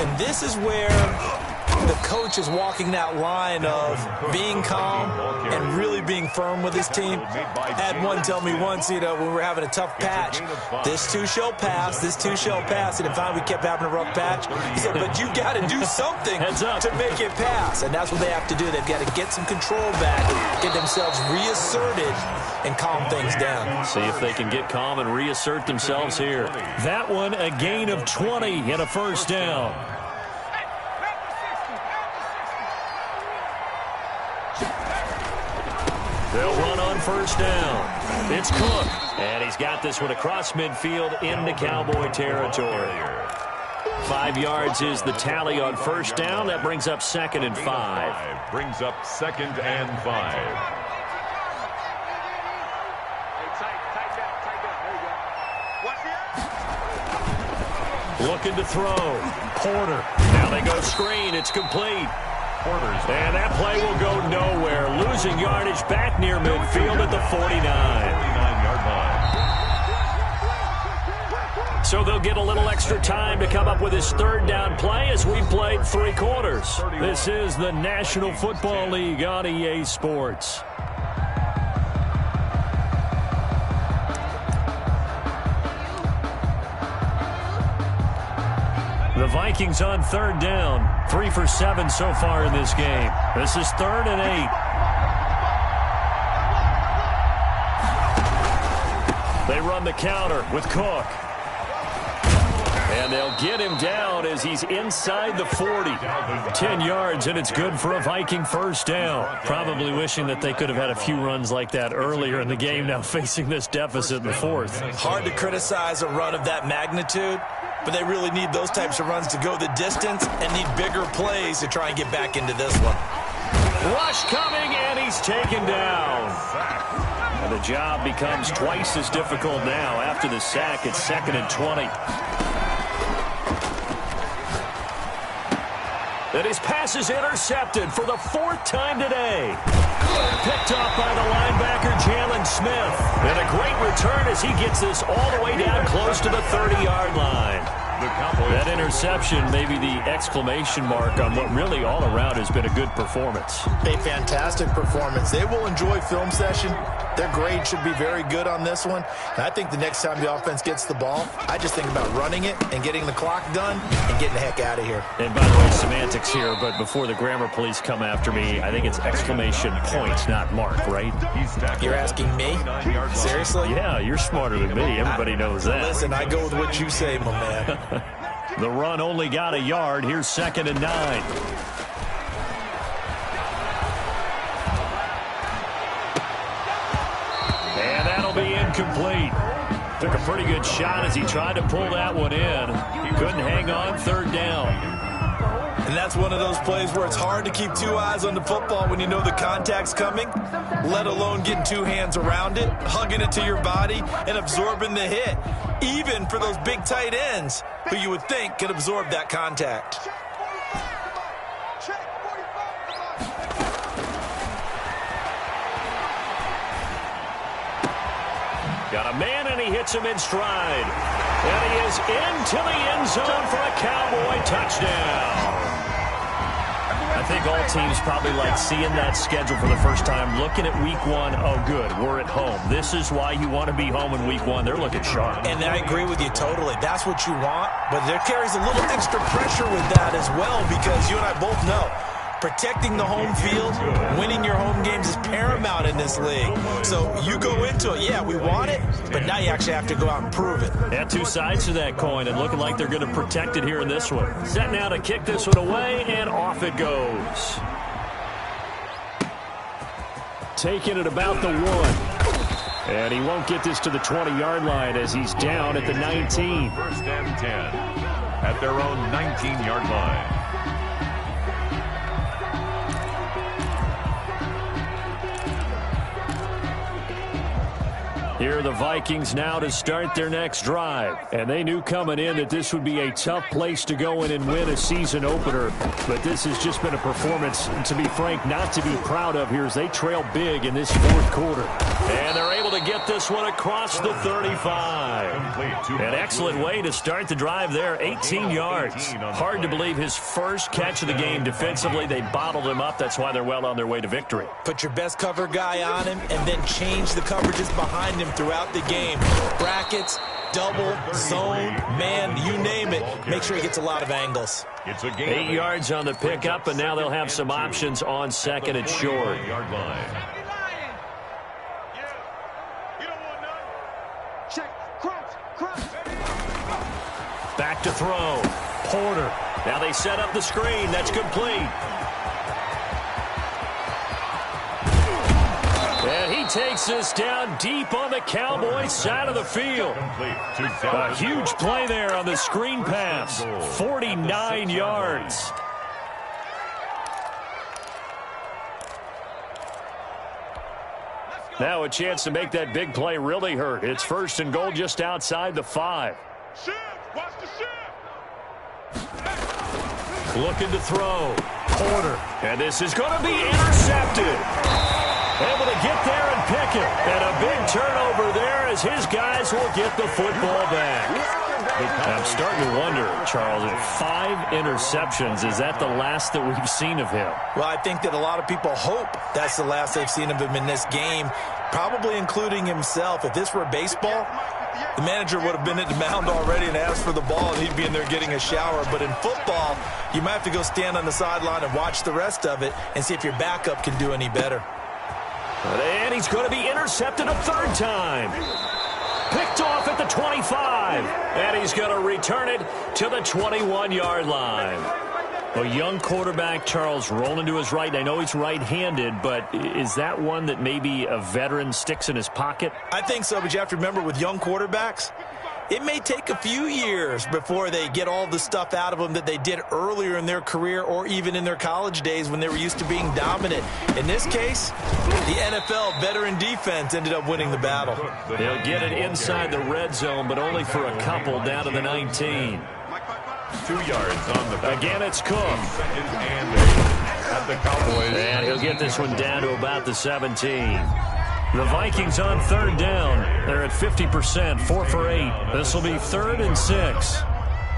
And this is where the coach is walking that line of being calm and really being firm with his team. I had one tell me once, when we were having a tough patch, this too shall pass, this too shall pass. And finally we kept having a rough patch. He said, but you've got to do something to make it pass. And that's what they have to do. They've got to get some control back, get themselves reasserted, and calm things down. See if they can get calm and reassert themselves here. That one, a gain of 20 and a first down. They'll run on first down. It's Cook. And he's got this one across midfield into Cowboy territory. 5 yards is the tally on first down. That brings up 2nd and 5. Brings up 2nd and 5. Looking to throw. Porter. Now they go screen. It's complete. And that play will go nowhere. Losing yardage back near midfield at the 49-yard line. So they'll get a little extra time to come up with his 3rd down play as we played 3 quarters. This is the National Football League on EA Sports. The Vikings on 3rd down. 3 for 7 so far in this game. This is 3rd and 8. They run the counter with Cook. And they'll get him down as he's inside the 40. 10 yards, and it's good for a Viking first down. Probably wishing that they could have had a few runs like that earlier in the game, now facing this deficit in the 4th. Hard to criticize a run of that magnitude, but they really need those types of runs to go the distance and need bigger plays to try and get back into this one. Rush coming, and he's taken down. And the job becomes twice as difficult now. After the sack, it's 2nd and 20. And his pass is intercepted for the 4th time today. Picked off by the linebacker, Jalen Smith. And a great return as he gets this all the way down close to the 30-yard line. That interception may be the exclamation mark on what really all around has been a good performance. A fantastic performance. They will enjoy film session. Their grade should be very good on this one. And I think the next time the offense gets the ball, I just think about running it and getting the clock done and getting the heck out of here. And by the way, semantics here, but before the grammar police come after me, I think it's exclamation point, not mark, right? You're asking me? Seriously? Yeah, you're smarter than me. Everybody knows that. Listen, I go with what you say, my man. The run only got a yard. Here's 2nd and 9. And that'll be incomplete. Took a pretty good shot as he tried to pull that one in. He couldn't hang on. 3rd down. And that's one of those plays where it's hard to keep 2 eyes on the football when you know the contact's coming, let alone getting 2 hands around it, hugging it to your body, and absorbing the hit, even for those big tight ends who you would think could absorb that contact. Got a man, and he hits him in stride. And he is into the end zone for a Cowboy touchdown. I think all teams probably like seeing that schedule for the first time, looking at week 1. Oh, good, we're at home. This is why you want to be home in week 1. They're looking sharp. And I agree with you totally. That's what you want, but there carries a little extra pressure with that as well, because you and I both know protecting the home field, winning your home games is paramount in this league. So you go into it, yeah, we want it, but now you actually have to go out and prove it. Yeah, 2 sides to that coin, and looking like they're going to protect it here in this one. Set now to kick this one away, and off it goes. Taking it about the 1. And he won't get this to the 20-yard line as he's down at the 19. 1st and 10 at their own 19-yard line. Here are the Vikings now to start their next drive. And they knew coming in that this would be a tough place to go in and win a season opener. But this has just been a performance, to be frank, not to be proud of here as they trail big in this fourth quarter. And they're able to get this one across the 35. An excellent way to start the drive there, 18 yards. Hard to believe his first catch of the game defensively. They bottled him up. That's why they're well on their way to victory. Put your best cover guy on him and then change the coverages behind him throughout the game. Brackets, double, zone, man, you name it. Make sure he gets a lot of angles. 8 yards on the pickup, and now they'll have some options on second and short. Back to throw. Porter. Now they set up the screen. That's complete. And he takes this down deep on the Cowboys side of the field. A huge play there on the screen pass. 49 yards. Now a chance to make that big play really hurt. It's first and goal just outside the 5. Watch the shift. Looking to throw. Porter. And this is going to be intercepted. Able to get there and pick it. And a big turnover there as his guys will get the football back. I'm starting to wonder, Charles, if 5 interceptions, is that the last that we've seen of him? Well, I think that a lot of people hope that's the last they've seen of him in this game, probably including himself. If this were baseball, the manager would have been at the mound already and asked for the ball, and he'd be in there getting a shower. But in football, you might have to go stand on the sideline and watch the rest of it and see if your backup can do any better. And he's going to be intercepted a third time. Picked off at the 25. And he's going to return it to the 21-yard line. A young quarterback, Charles, rolling to his right. I know he's right-handed, but is that one that maybe a veteran sticks in his pocket? I think so, but you have to remember with young quarterbacks, it may take a few years before they get all the stuff out of them that they did earlier in their career or even in their college days when they were used to being dominant. In this case, the NFL veteran defense ended up winning the battle. They'll get it inside the red zone, but only for a couple down to the 19. 2 yards on the back. Again, it's Cook. At the Cowboys. And he'll get this one down to about the 17. The Vikings on third down. They're at 50%, 4 for 8. This will be 3rd and 6. A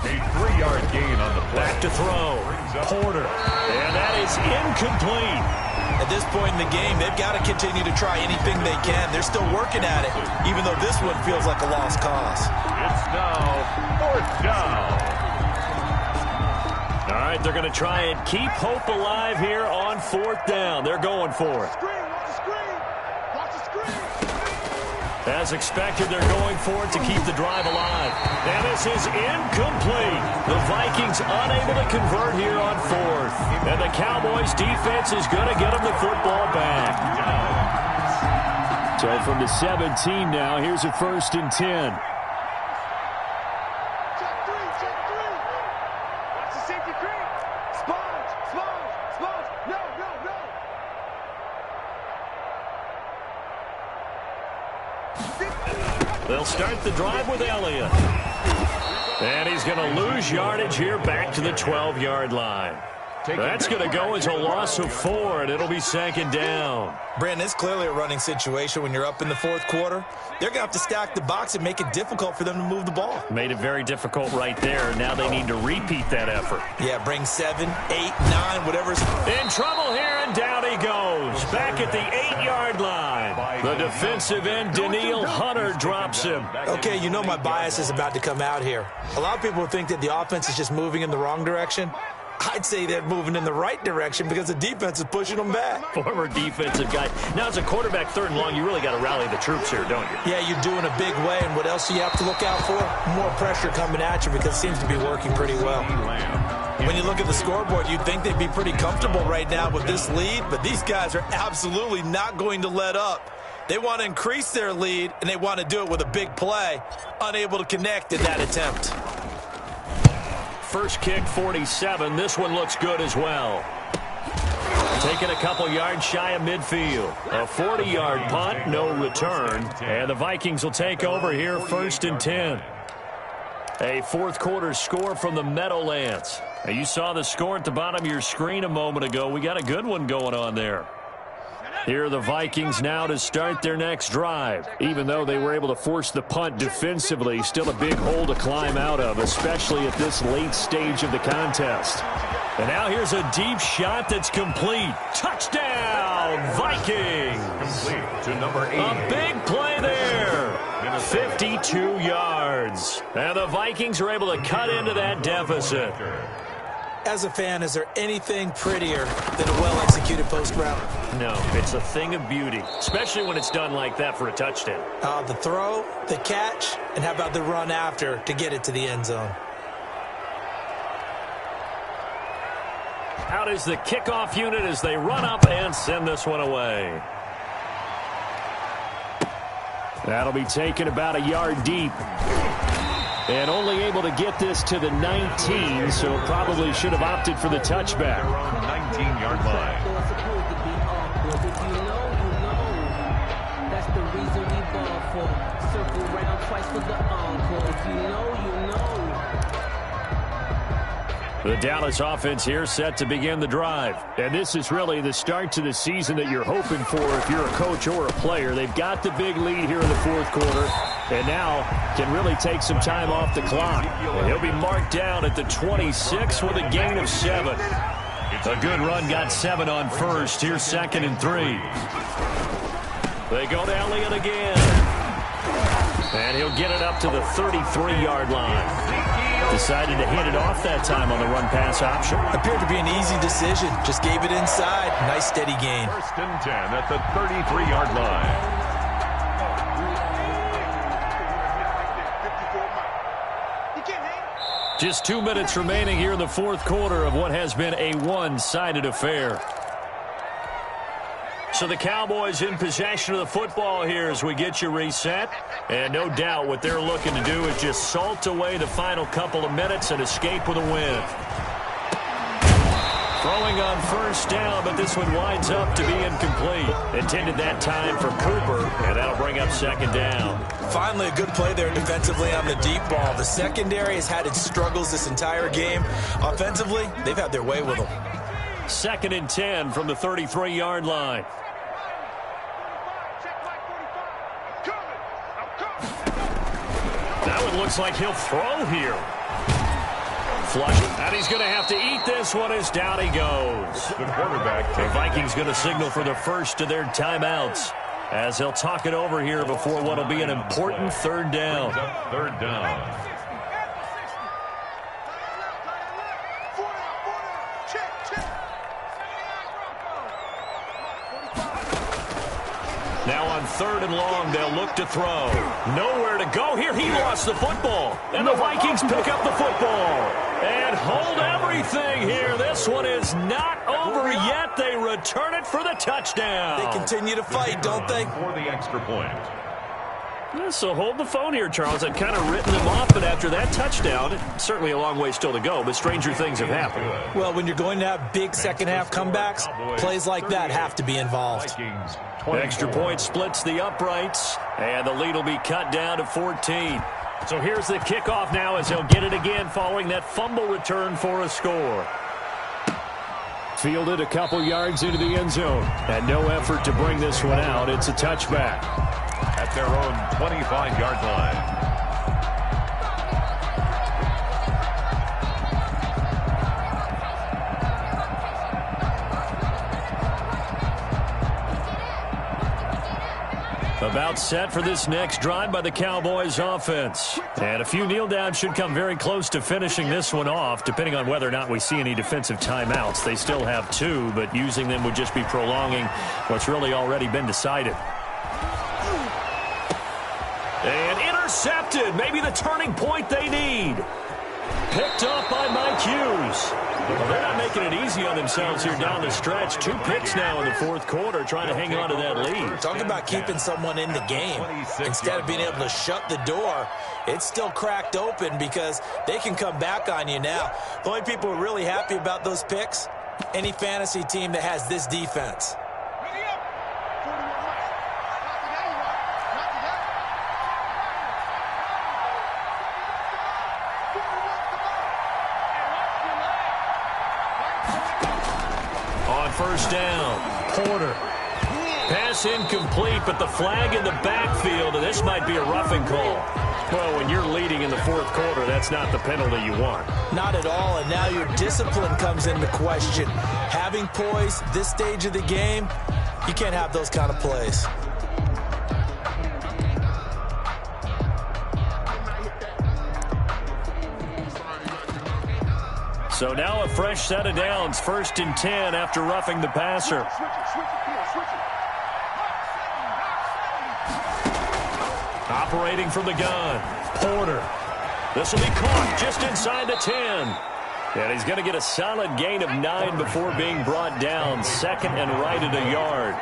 3-yard gain on the play. Back to throw. Porter. And that is incomplete. At this point in the game, they've got to continue to try anything they can. They're still working at it, even though this one feels like a lost cause. It's now 4th down. All right, they're going to try and keep hope alive here on 4th down. They're going for it. As expected, they're going for it to keep the drive alive. And this is incomplete. The Vikings unable to convert here on 4th. And the Cowboys defense is going to get them the football back. So from the 17 now, here's a 1st and 10. They'll start the drive with Elliott. And he's going to lose yardage here back to the 12-yard line. That's going to go as a loss of 4, and it'll be 2nd down. Brandon, it's clearly a running situation when you're up in the 4th quarter. They're going to have to stack the box and make it difficult for them to move the ball. Made it very difficult right there. Now they need to repeat that effort. Yeah, bring 7, 8, 9, whatever's in trouble here, and down he goes. Back at the 8-yard line. The defensive end, Daniil Hunter, drops him. Okay, you know my bias is about to come out here. A lot of people think that the offense is just moving in the wrong direction. I'd say they're moving in the right direction because the defense is pushing them back. Former defensive guy. Now, as a quarterback, 3rd and long, you really got to rally the troops here, don't you? Yeah, you're doing a big way, and what else do you have to look out for? More pressure coming at you because it seems to be working pretty well. When you look at the scoreboard, you'd think they'd be pretty comfortable right now with this lead, but these guys are absolutely not going to let up. They want to increase their lead, and they want to do it with a big play. Unable to connect in that attempt. First kick, 47. This one looks good as well. Taking a couple yards shy of midfield. A 40-yard punt, no return. And the Vikings will take over here, 1st and 10. A fourth-quarter score from the Meadowlands. Now, you saw the score at the bottom of your screen a moment ago. We got a good one going on there. Here are the Vikings now to start their next drive. Even though they were able to force the punt defensively, still a big hole to climb out of, especially at this late stage of the contest. And now here's a deep shot that's complete. Touchdown, Vikings! Complete to number 8. A big play there. 52 yards. And the Vikings are able to cut into that deficit. As a fan, is there anything prettier than a well-executed post route? No, it's a thing of beauty, especially when it's done like that for a touchdown. The throw, the catch, and how about the run after to get it to the end zone? Out is the kickoff unit as they run up and send this one away. That'll be taken about a yard deep. And only able to get this to the 19, so probably should have opted for the touchback. 19-yard line. That's the reason we ball for. Circle round twice for the encore. If you know, you know. The Dallas offense here set to begin the drive. And this is really the start to the season that you're hoping for if you're a coach or a player. They've got the big lead here in the fourth quarter, and now can really take some time off the clock. And he'll be marked down at the 26 with a gain of 7. A good run got 7 on first. Here's 2nd and 3. They go to Elliott again. And he'll get it up to the 33-yard line. Decided to hand it off that time on the run-pass option. Appeared to be an easy decision. Just gave it inside. Nice steady gain. 1st and 10 at the 33-yard line. Just 2 minutes remaining here in the fourth quarter of what has been a one-sided affair. So the Cowboys in possession of the football here as we get you reset. And no doubt what they're looking to do is just salt away the final couple of minutes and escape with a win. Throwing on first down, but this one winds up to be incomplete. Intended that time for Cooper, and that'll bring up 2nd down. Finally, a good play there defensively on the deep ball. The secondary has had its struggles this entire game. Offensively, they've had their way with them. 2nd and 10 from the 33-yard line. That one looks like he'll throw here. Flush, and he's going to have to eat this one as down he goes. The quarterback. The Vikings going to signal for the first of their timeouts as they'll talk it over here before what will be an important 3rd down. 3rd down. Now on 3rd and long, they'll look to throw. Nowhere to go here. He lost the football. And the Vikings pick up the football. And hold everything here. This one is not over yet. They return it for the touchdown. They continue to fight, don't they? For the extra point. So hold the phone here, Charles. I've kind of written them off, but after that touchdown, certainly a long way still to go, but stranger things have happened. Well, when you're going to have big second-half comebacks, plays like that have to be involved. Extra point splits the uprights, and the lead will be cut down to 14. So here's the kickoff now as he'll get it again following that fumble return for a score. Fielded a couple yards into the end zone, and no effort to bring this one out. It's a touchback. At their own 25-yard line. About set for this next drive by the Cowboys offense. And a few kneel downs should come very close to finishing this one off, depending on whether or not we see any defensive timeouts. They still have 2, but using them would just be prolonging what's really already been decided. And intercepted. Maybe the turning point they need. Picked off by Mike Hughes. Well, they're not making it easy on themselves here down the stretch. 2 picks now in the fourth quarter, trying to hang on to that lead. Talk about keeping someone in the game. Instead of being able to shut the door, it's still cracked open because they can come back on you now. The only people who are really happy about those picks, Any fantasy team that has this defense. On first down, Porter. Pass incomplete, but the flag in the backfield, and this might be a roughing call. Well, when you're leading in the fourth quarter, that's not the penalty you want. Not at all, and now your discipline comes into question. Having poise this stage of the game, you can't have those kind of plays. So now a fresh set of downs, 1st and 10 after roughing the passer. Operating from the gun, Porter. This will be caught just inside the 10. And he's going to get a solid gain of 9 before being brought down. 2nd and right at a yard.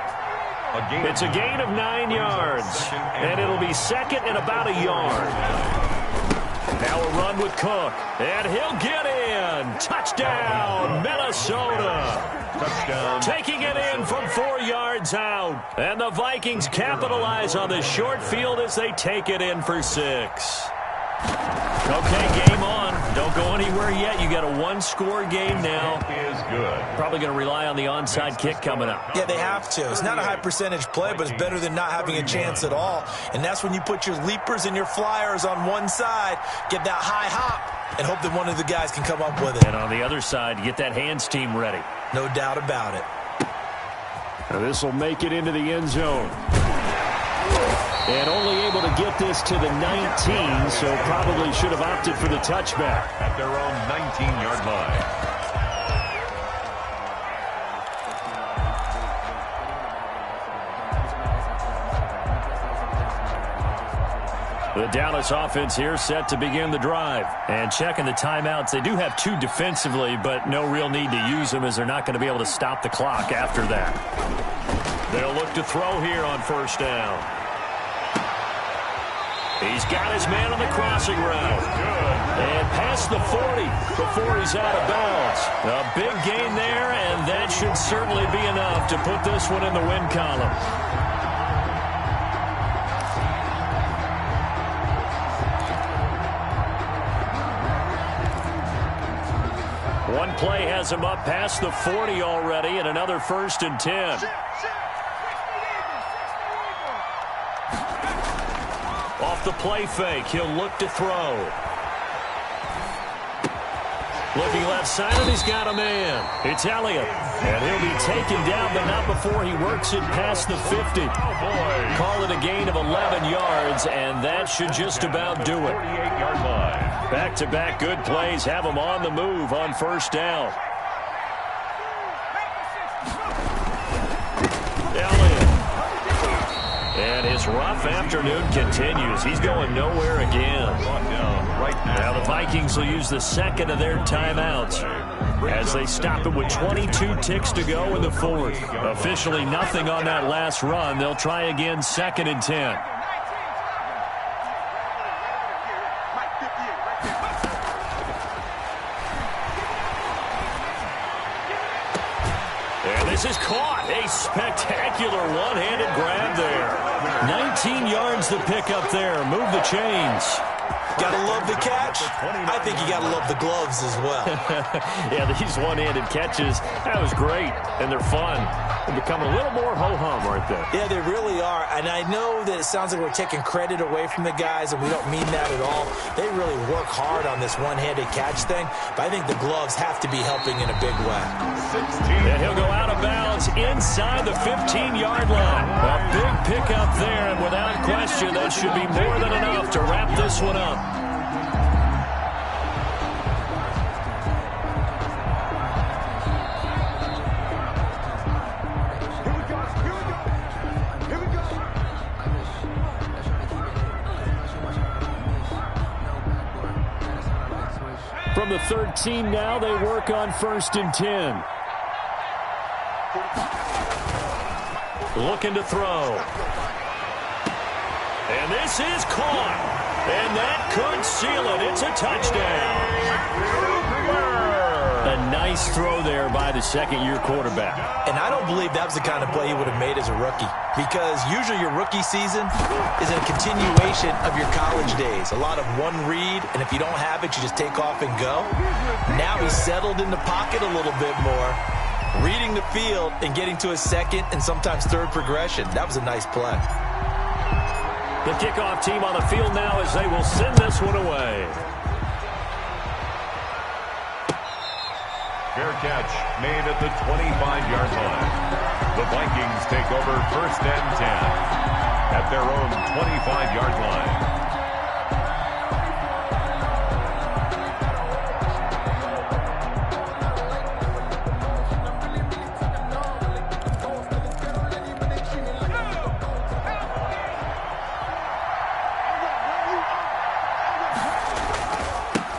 It's a gain of 9 yards. And it'll be 2nd and about a yard. Now a run with Cook. And he'll get in. Touchdown, Minnesota. Touchdown. Taking it in from 4 yards out. And the Vikings capitalize on the short field as they take it in for 6. Okay, game on. Don't go anywhere yet. You got a one-score game now. Is good. Probably going to rely on the onside kick coming up. Yeah, they have to. It's not a high-percentage play, but it's better than not having a chance at all. And that's when you put your leapers and your flyers on one side, get that high hop, and hope that one of the guys can come up with it. And on the other side, get that hands team ready. No doubt about it. Now this will make it into the end zone. And only able to get this to the 19, so probably should have opted for the touchback. At their own 19-yard line. The Dallas offense here set to begin the drive. And checking the timeouts, they do have 2 defensively, but no real need to use them as they're not going to be able to stop the clock after that. They'll look to throw here on first down. He's got his man on the crossing route. And past the 40 before he's out of bounds. A big gain there, and that should certainly be enough to put this one in the win column. One play has him up past the 40 already, and another 1st and 10. Off the play fake, he'll look to throw. Looking left side, and he's got a man. It's Elliott. And he'll be taken down, but not before he works it past the 50. Call it a gain of 11 yards, and that should just about do it. 48-yard line. Back-to-back good plays have him on the move on first down. Elliott. And his rough afternoon continues. He's going nowhere again. Now the Vikings will use the second of their timeouts as they stop it with 22 ticks to go in the fourth. Officially nothing on that last run. They'll try again 2nd and 10. This is caught. A spectacular one-handed grab there. 19 yards to pick up there. Move the chains. Gotta love the catch. I think you gotta love the gloves as well. Yeah, these one-handed catches, that was great. And they're fun. They're becoming a little more ho-hum, aren't they? Yeah, they really are. And I know that it sounds like we're taking credit away from the guys, and we don't mean that at all. They really work hard on this one-handed catch thing, but I think the gloves have to be helping in a big way. And he'll go out of bounds inside the 15-yard line. A big pickup there, and without question, that should be more than enough to wrap this one up. From the 13 now, they work on 1st and 10. Looking to throw. And this is caught. And that could seal it. It's a touchdown. A nice throw there by the second-year quarterback. And I don't believe that was the kind of play he would have made as a rookie, because usually your rookie season is a continuation of your college days. A lot of one read, and if you don't have it, you just take off and go. Now he's settled in the pocket a little bit more, reading the field and getting to his second and sometimes third progression. That was a nice play. The kickoff team on the field now as they will send this one away. Fair catch made at the 25-yard line. The Vikings take over 1st and 10 at their own 25-yard line.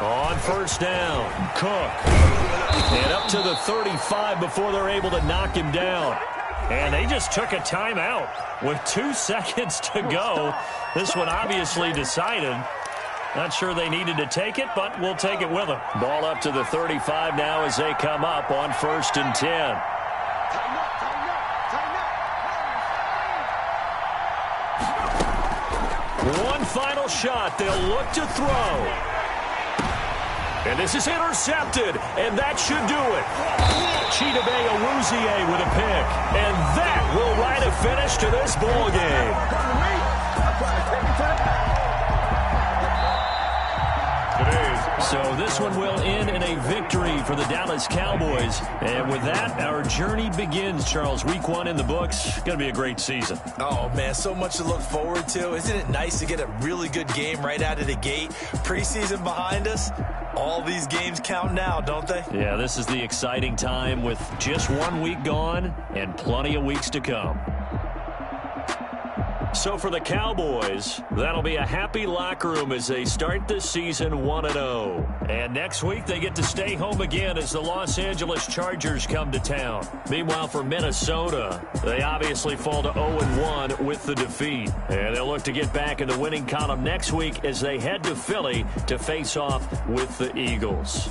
On 1st down, Cook. And up to the 35 before they're able to knock him down. And they just took a timeout with 2 seconds to go. This one obviously decided. Not sure they needed to take it, but we'll take it with them. Ball up to the 35 now as they come up on 1st and 10. One final shot. They'll look to throw. And this is intercepted, and that should do it. Chidobe Awuzie with a pick, and that will write a finish to this ball game. So this one will end in a victory for the Dallas Cowboys. And with that, our journey begins, Charles. Week 1 in the books. Going to be a great season. Oh, man, so much to look forward to. Isn't it nice to get a really good game right out of the gate? Preseason behind us. All these games count now, don't they? Yeah, this is the exciting time with just 1 week gone and plenty of weeks to come. So for the Cowboys, that'll be a happy locker room as they start this season 1-0. And next week, they get to stay home again as the Los Angeles Chargers come to town. Meanwhile, for Minnesota, they obviously fall to 0-1 with the defeat. And they'll look to get back in the winning column next week as they head to Philly to face off with the Eagles.